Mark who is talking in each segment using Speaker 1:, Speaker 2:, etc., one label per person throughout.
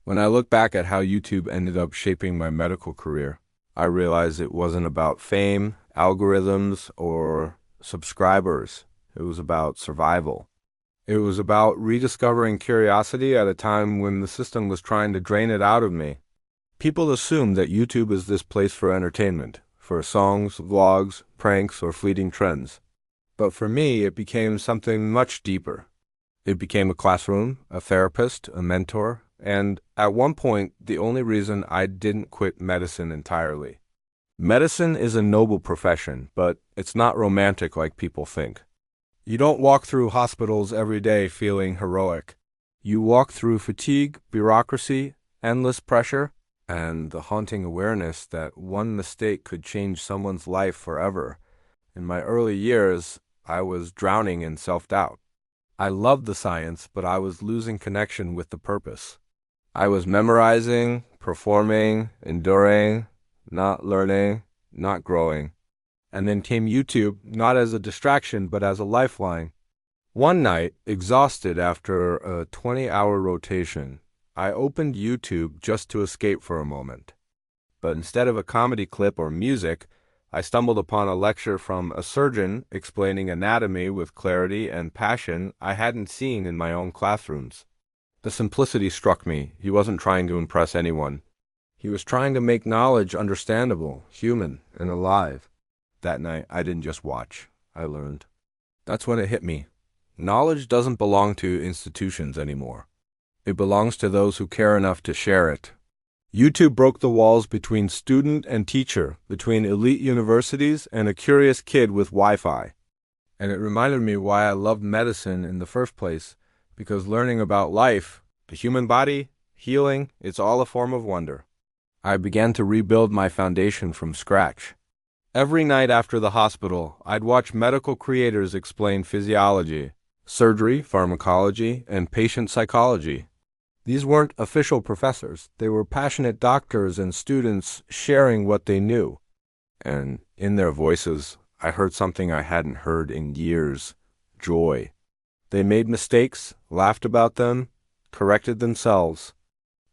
Speaker 1: When I look back at how YouTube ended up shaping my medical career, I realized it wasn't about fame, algorithms, or subscribers. It was about survival. It was about rediscovering curiosity at a time when the system was trying to drain it out of me. People assume that YouTube is this place for entertainment, for songs, vlogs, pranks, or fleeting trends. But for me, it became something much deeper. It became a classroom, a therapist, a mentor, and at one point, the only reason I didn't quit medicine entirely. Medicine is a noble profession, but it's not romantic like people think. You don't walk through hospitals every day feeling heroic. You walk through fatigue, bureaucracy, endless pressure, and the haunting awareness that one mistake could change someone's life forever. In my early years, I was drowning in self-doubt. I loved the science, but I was losing connection with the purpose. I was memorizing, performing, enduring, not learning, not growing. And then came YouTube, not as a distraction, but as a lifeline. One night, exhausted after a 20-hour rotation, I opened YouTube just to escape for a moment. But instead of a comedy clip or music, I stumbled upon a lecture from a surgeon explaining anatomy with clarity and passion I hadn't seen in my own classrooms. The simplicity struck me. He wasn't trying to impress anyone. He was trying to make knowledge understandable, human, and alive. That night, I didn't just watch. I learned. That's when it hit me. Knowledge doesn't belong to institutions anymore. It belongs to those who care enough to share it. YouTube broke the walls between student and teacher, between elite universities and a curious kid with Wi-Fi. And it reminded me why I loved medicine in the first place, because learning about life, the human body, healing, it's all a form of wonder. I began to rebuild my foundation from scratch. Every night after the hospital, I'd watch medical creators explain physiology, surgery, pharmacology, and patient psychology. These weren't official professors. They were passionate doctors and students sharing what they knew. And in their voices, I heard something I hadn't heard in years: joy. They made mistakes, laughed about them, corrected themselves.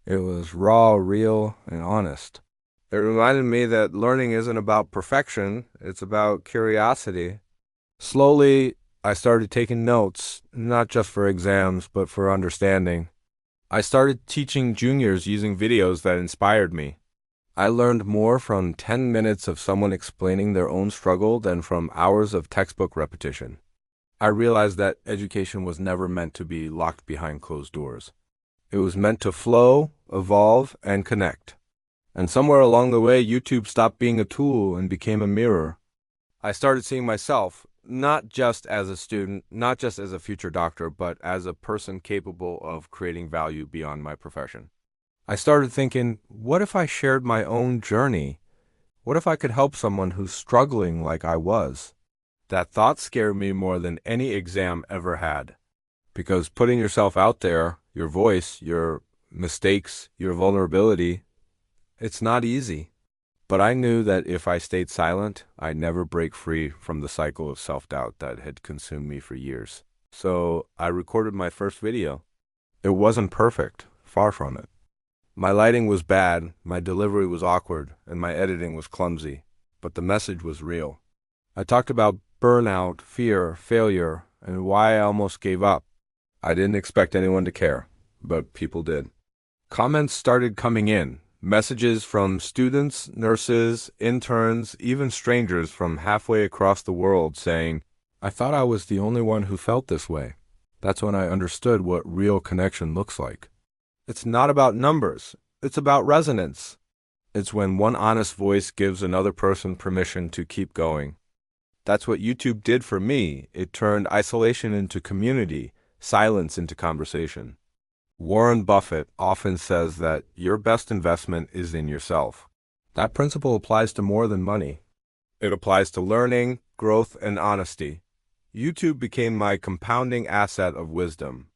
Speaker 1: It was raw, real, and honest. It reminded me that learning isn't about perfection, it's about curiosity. Slowly, I started taking notes, not just for exams, but for understanding. I started teaching juniors using videos that inspired me. I learned more from 10 minutes of someone explaining their own struggle than from hours of textbook repetition. I realized that education was never meant to be locked behind closed doors. It was meant to flow, evolve, and connect. And somewhere along the way, YouTube stopped being a tool and became a mirror. I started seeing myself, not just as a student, not just as a future doctor, but as a person capable of creating value beyond my profession. I started thinking, what if I shared my own journey? What if I could help someone who's struggling like I was? That thought scared me more than any exam ever had. Because putting yourself out there, your voice, your mistakes, your vulnerability, it's not easy. But I knew that if I stayed silent, I'd never break free from the cycle of self-doubt that had consumed me for years. So I recorded my first video. It wasn't perfect, far from it. My lighting was bad, my delivery was awkward, and my editing was clumsy. But the message was real. I talked about burnout, fear, failure, and why I almost gave up. I didn't expect anyone to care, but people did. Comments started coming in. Messages from students, nurses, interns, even strangers from halfway across the world saying, I thought I was the only one who felt this way. That's when I understood what real connection looks like. It's not about numbers. It's about resonance. It's when one honest voice gives another person permission to keep going. That's what YouTube did for me. It turned isolation into community, silence into conversation. Warren Buffett often says that your best investment is in yourself. That principle applies to more than money. It applies to learning, growth, and honesty. YouTube became my compounding asset of wisdom.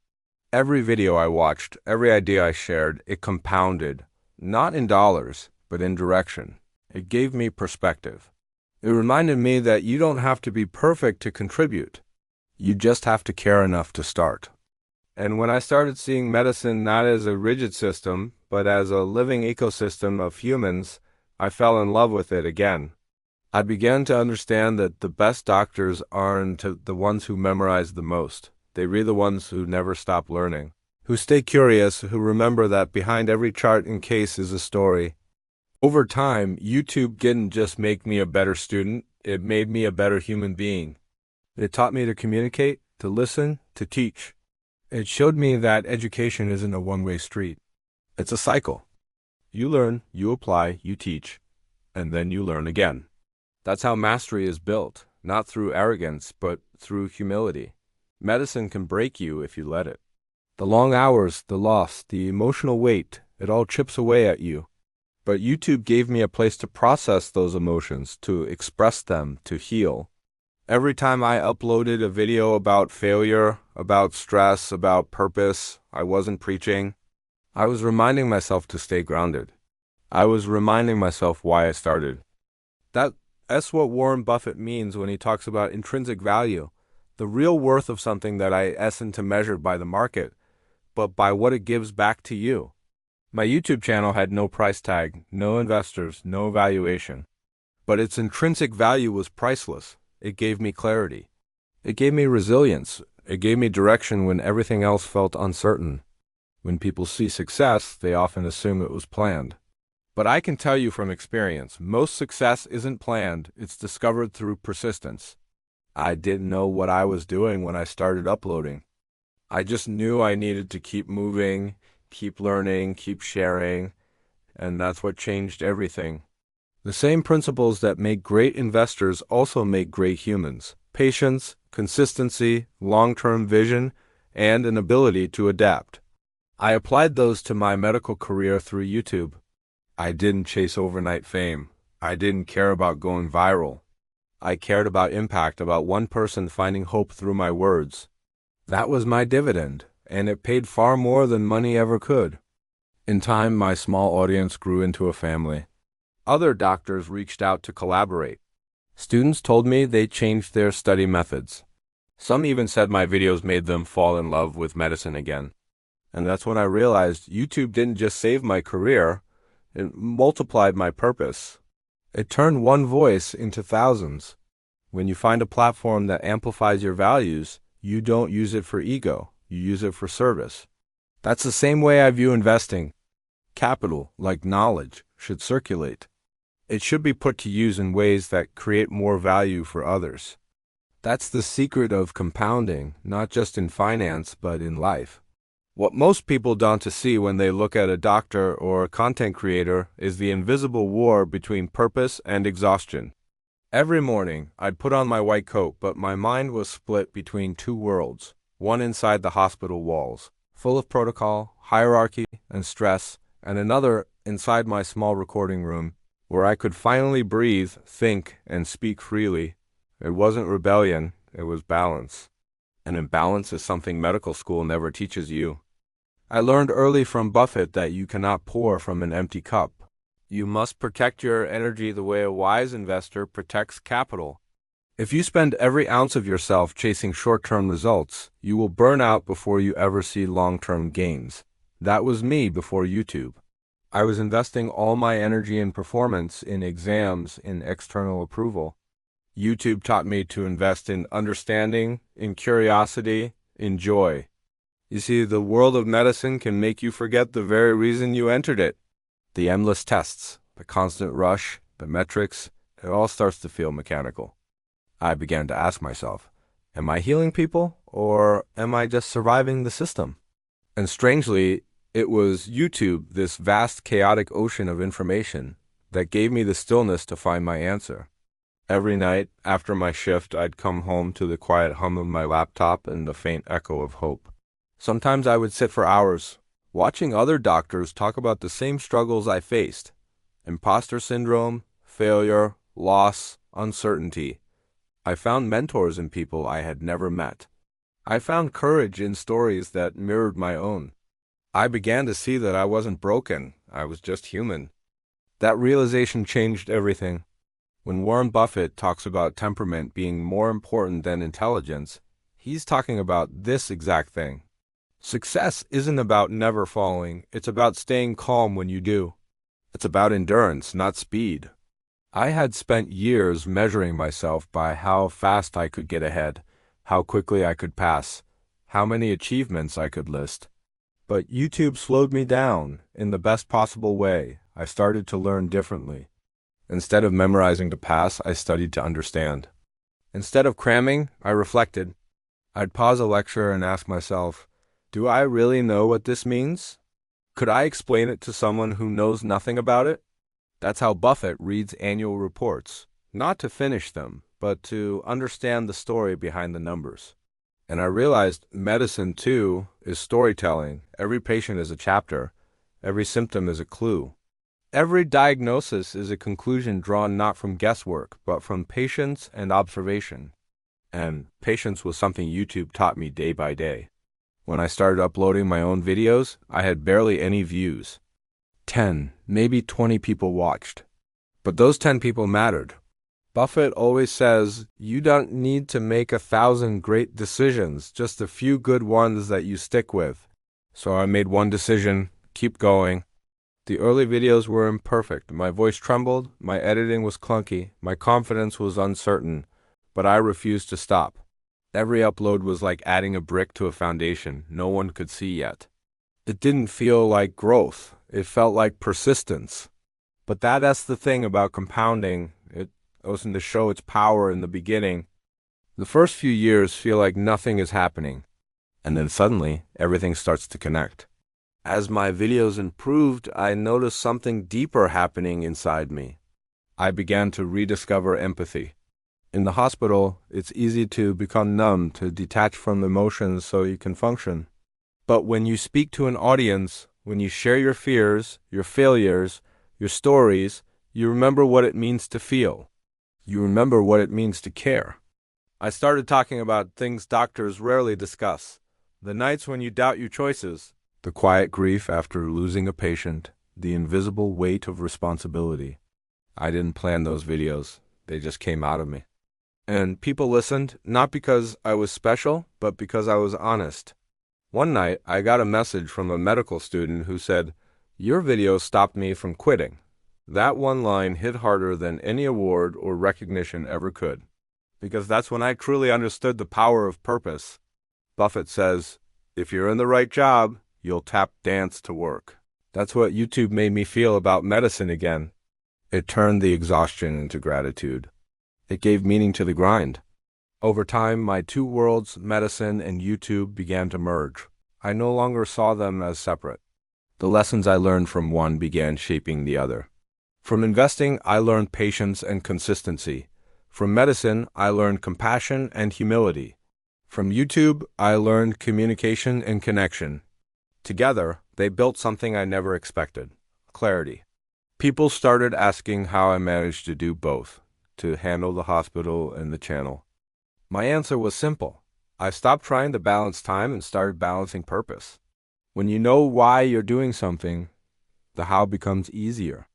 Speaker 1: Every video I watched, every idea I shared, it compounded, not in dollars, but in direction. It gave me perspective. It reminded me that you don't have to be perfect to contribute. You just have to care enough to start. And when I started seeing medicine not as a rigid system, but as a living ecosystem of humans, I fell in love with it again. I began to understand that the best doctors aren't the ones who memorize the most. They're the ones who never stop learning, who stay curious, who remember that behind every chart and case is a story. Over time, YouTube didn't just make me a better student, it made me a better human being. It taught me to communicate, to listen, to teach. It showed me that education isn't a one-way street. It's a cycle. You learn, you apply, you teach, and then you learn again. That's how mastery is built, not through arrogance, but through humility. Medicine can break you if you let it. The long hours, the loss, the emotional weight, it all chips away at you. But YouTube gave me a place to process those emotions, to express them, to heal. Every time I uploaded a video about failure, about stress, about purpose, I wasn't preaching. I was reminding myself to stay grounded. I was reminding myself why I started. That's what Warren Buffett means when he talks about intrinsic value, the real worth of something that isn't measured by the market, but by what it gives back to you. My YouTube channel had no price tag, no investors, no valuation. But its intrinsic value was priceless. It gave me clarity. It gave me resilience. It gave me direction when everything else felt uncertain. When people see success, they often assume it was planned. But I can tell you from experience, most success isn't planned, it's discovered through persistence. I didn't know what I was doing when I started uploading. I just knew I needed to keep moving, keep learning, keep sharing, and that's what changed everything. The same principles that make great investors also make great humans. Patience, consistency, long-term vision, and an ability to adapt. I applied those to my medical career through YouTube. I didn't chase overnight fame. I didn't care about going viral. I cared about impact, about one person finding hope through my words. That was my dividend, and it paid far more than money ever could. In time, my small audience grew into a family. Other doctors reached out to collaborate. Students told me they changed their study methods. Some even said my videos made them fall in love with medicine again. And that's when I realized YouTube didn't just save my career, it multiplied my purpose. It turned one voice into thousands. When you find a platform that amplifies your values, you don't use it for ego, you use it for service. That's the same way I view investing. Capital, like knowledge, should circulate. It should be put to use in ways that create more value for others. That's the secret of compounding, not just in finance, but in life. What most people don't see when they look at a doctor or a content creator is the invisible war between purpose and exhaustion. Every morning, I'd put on my white coat, but my mind was split between two worlds, one inside the hospital walls, full of protocol, hierarchy, and stress, and another inside my small recording room, where I could finally breathe, think, and speak freely. It wasn't rebellion, it was balance. And imbalance is something medical school never teaches you. I learned early from Buffett that you cannot pour from an empty cup. You must protect your energy the way a wise investor protects capital. If you spend every ounce of yourself chasing short-term results, you will burn out before you ever see long-term gains. That was me before YouTube. I was investing all my energy in performance, in exams, in external approval. YouTube taught me to invest in understanding, in curiosity, in joy. You see, the world of medicine can make you forget the very reason you entered it. The endless tests, the constant rush, the metrics, it all starts to feel mechanical. I began to ask myself, am I healing people, or am I just surviving the system? And strangely, it was YouTube, this vast chaotic ocean of information, that gave me the stillness to find my answer. Every night, after my shift, I'd come home to the quiet hum of my laptop and the faint echo of hope. Sometimes I would sit for hours, watching other doctors talk about the same struggles I faced. Imposter syndrome, failure, loss, uncertainty. I found mentors in people I had never met. I found courage in stories that mirrored my own. I began to see that I wasn't broken, I was just human. That realization changed everything. When Warren Buffett talks about temperament being more important than intelligence, he's talking about this exact thing. Success isn't about never falling, it's about staying calm when you do. It's about endurance, not speed. I had spent years measuring myself by how fast I could get ahead, how quickly I could pass, how many achievements I could list. But YouTube slowed me down in the best possible way. I started to learn differently. Instead of memorizing to pass, I studied to understand. Instead of cramming, I reflected. I'd pause a lecture and ask myself, do I really know what this means? Could I explain it to someone who knows nothing about it? That's how Buffett reads annual reports, not to finish them, but to understand the story behind the numbers. And I realized medicine, too, is storytelling. Every patient is a chapter. Every symptom is a clue. Every diagnosis is a conclusion drawn not from guesswork, but from patience and observation. And patience was something YouTube taught me day by day. When I started uploading my own videos, I had barely any views. 10, maybe 20 people watched. But those 10 people mattered. Buffett always says, you don't need to make 1,000 great decisions, just a few good ones that you stick with. So I made one decision, keep going. The early videos were imperfect. My voice trembled, my editing was clunky, my confidence was uncertain, but I refused to stop. Every upload was like adding a brick to a foundation no one could see yet. It didn't feel like growth. It felt like persistence. But that's the thing about compounding. It wasn't to show its power in the beginning. The first few years feel like nothing is happening. And then suddenly, everything starts to connect. As my videos improved, I noticed something deeper happening inside me. I began to rediscover empathy. In the hospital, it's easy to become numb, to detach from emotions so you can function. But when you speak to an audience, when you share your fears, your failures, your stories, you remember what it means to feel. You remember what it means to care. I started talking about things doctors rarely discuss. The nights when you doubt your choices, the quiet grief after losing a patient, the invisible weight of responsibility. I didn't plan those videos. They just came out of me. And people listened, not because I was special, but because I was honest. One night, I got a message from a medical student who said, your video stopped me from quitting. That one line hit harder than any award or recognition ever could. Because that's when I truly understood the power of purpose. Buffett says, if you're in the right job, you'll tap dance to work. That's what YouTube made me feel about medicine again. It turned the exhaustion into gratitude. It gave meaning to the grind. Over time, my two worlds, medicine and YouTube, began to merge. I no longer saw them as separate. The lessons I learned from one began shaping the other. From investing, I learned patience and consistency. From medicine, I learned compassion and humility. From YouTube, I learned communication and connection. Together, they built something I never expected: clarity. People started asking how I managed to do both, to handle the hospital and the channel. My answer was simple. I stopped trying to balance time and started balancing purpose. When you know why you're doing something, the how becomes easier.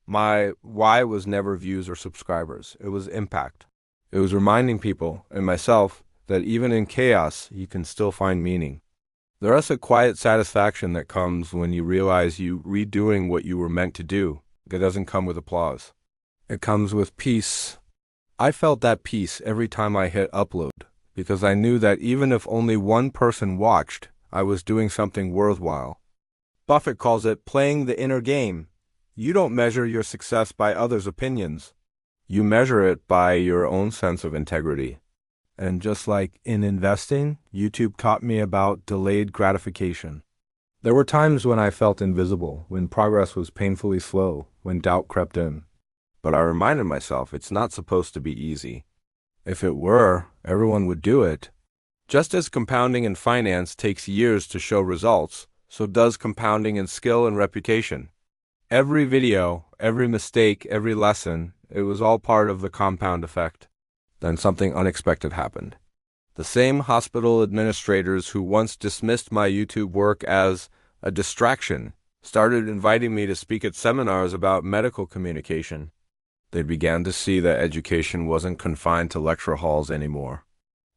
Speaker 1: My why was never views or subscribers. It was impact. It was reminding people, and myself, that even in chaos, you can still find meaning. There's a quiet satisfaction that comes when you realize you redoing what you were meant to do. It doesn't come with applause. It comes with peace. I felt that peace every time I hit upload, because I knew that even if only one person watched, I was doing something worthwhile. Buffett calls it playing the inner game. You don't measure your success by others' opinions. You measure it by your own sense of integrity. And just like in investing, YouTube taught me about delayed gratification. There were times when I felt invisible, when progress was painfully slow, when doubt crept in. But I reminded myself it's not supposed to be easy. If it were, everyone would do it. Just as compounding in finance takes years to show results, so does compounding in skill and reputation. Every video, every mistake, every lesson, it was all part of the compound effect. Then something unexpected happened. The same hospital administrators who once dismissed my YouTube work as a distraction started inviting me to speak at seminars about medical communication. They began to see that education wasn't confined to lecture halls anymore.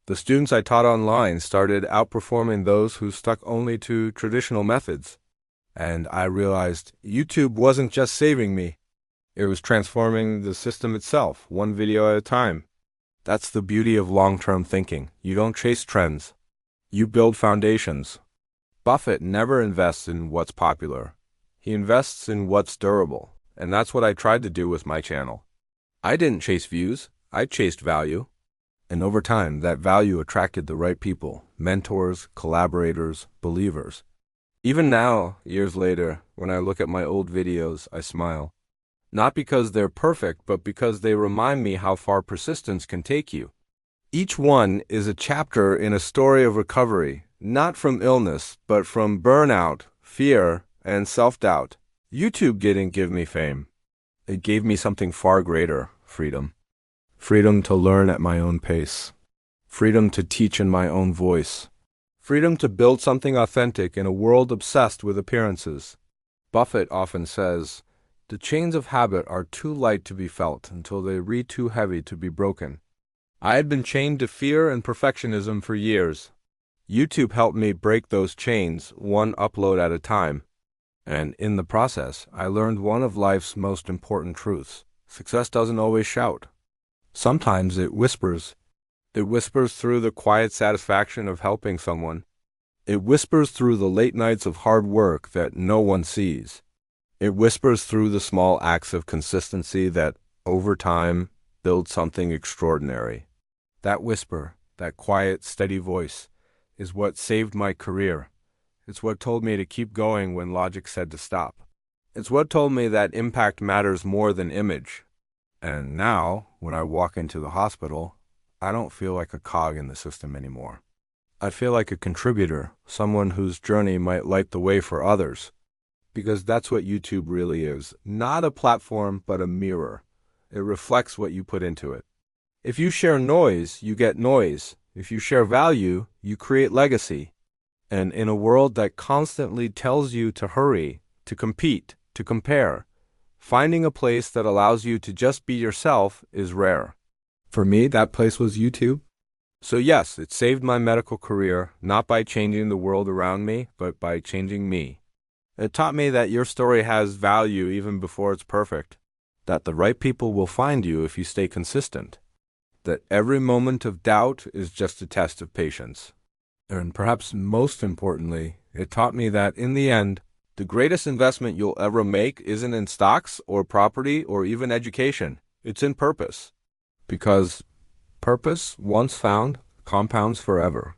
Speaker 1: The students I taught online started outperforming those who stuck only to traditional methods. And I realized YouTube wasn't just saving me. It was transforming the system itself, one video at a time. That's the beauty of long-term thinking. You don't chase trends. You build foundations. Buffett never invests in what's popular. He invests in what's durable. And that's what I tried to do with my channel. I didn't chase views. I chased value. And over time, that value attracted the right people, mentors, collaborators, believers. Even now, years later, when I look at my old videos, I smile. Not because they're perfect, but because they remind me how far persistence can take you. Each one is a chapter in a story of recovery, not from illness, but from burnout, fear, and self-doubt. YouTube didn't give me fame. It gave me something far greater, freedom. Freedom to learn at my own pace. Freedom to teach in my own voice. Freedom to build something authentic in a world obsessed with appearances. Buffett often says, "The chains of habit are too light to be felt until they are too heavy to be broken." I had been chained to fear and perfectionism for years. YouTube helped me break those chains, one upload at a time. And in the process, I learned one of life's most important truths. Success doesn't always shout. Sometimes it whispers. It whispers through the quiet satisfaction of helping someone. It whispers through the late nights of hard work that no one sees. It whispers through the small acts of consistency that, over time, build something extraordinary. That whisper, that quiet, steady voice, is what saved my career. It's what told me to keep going when logic said to stop. It's what told me that impact matters more than image. And now, when I walk into the hospital, I don't feel like a cog in the system anymore. I feel like a contributor, someone whose journey might light the way for others. Because that's what YouTube really is. Not a platform, but a mirror. It reflects what you put into it. If you share noise, you get noise. If you share value, you create legacy. And in a world that constantly tells you to hurry, to compete, to compare, finding a place that allows you to just be yourself is rare. For me, that place was YouTube. So yes, it saved my medical career, not by changing the world around me, but by changing me. It taught me that your story has value even before it's perfect, that the right people will find you if you stay consistent, that every moment of doubt is just a test of patience. And perhaps most importantly, it taught me that in the end, the greatest investment you'll ever make isn't in stocks or property or even education. It's in purpose. Because purpose, once found, compounds forever.